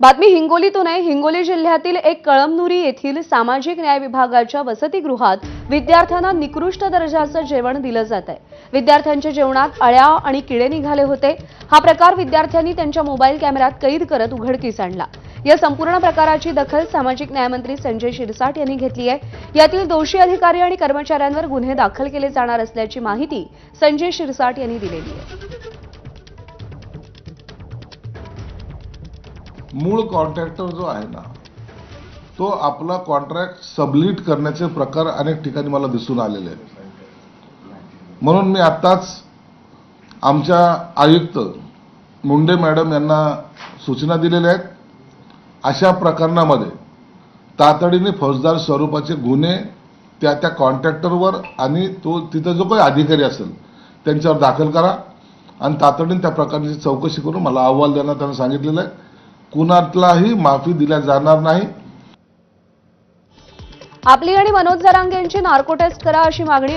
बातमी हिंगोलीतून आहे। हिंगोली जिल्ह्यातील एक कळमनुरी येथील सामाजिक न्याय विभागाच्या वसतिगृहात विद्यार्थ्यांना निकृष्ट दर्जाचं जेवण दिलं जात आहे। विद्यार्थ्यांच्या जेवणात अळ्या आणि किडे निघाले होते। हा प्रकार विद्यार्थ्यांनी त्यांच्या मोबाईल कॅमेऱ्यात कैद करत उघडकीस आणला। या संपूर्ण प्रकाराची दखल सामाजिक न्याय मंत्री संजय शिरसाट यांनी घेतली आहे। यातील दोषी अधिकारी आणि कर्मचाऱ्यांवर गुन्हे दाखल केले जाणार असल्याची माहिती संजय शिरसाट यांनी दिलेली आहे। मूळ कॉन्ट्रॅक्टर जो आहे ना, तो आपला कॉन्ट्रॅक्ट सबलीट करण्याचे प्रकार अनेक ठिकाणी मला दिसून आलेले आहेत। म्हणून मी आत्ताच आमच्या आयुक्त मुंडे मॅडम यांना सूचना दिलेल्या आहेत। अशा प्रकरणामध्ये तातडीने फौजदार स्वरूपाचे गुन्हे त्या कॉन्ट्रॅक्टरवर आणि तो तिथं जो काही अधिकारी असेल त्यांच्यावर दाखल करा आणि तातडीने त्या प्रकारची चौकशी करून मला अहवाल देण्यात त्यांना सांगितलेलं आहे। कुणालाही माफी दिल्या जाणार नाही। आपली आणि मनोज जरांगे यांची नार्को टेस्ट करा अशी मागणी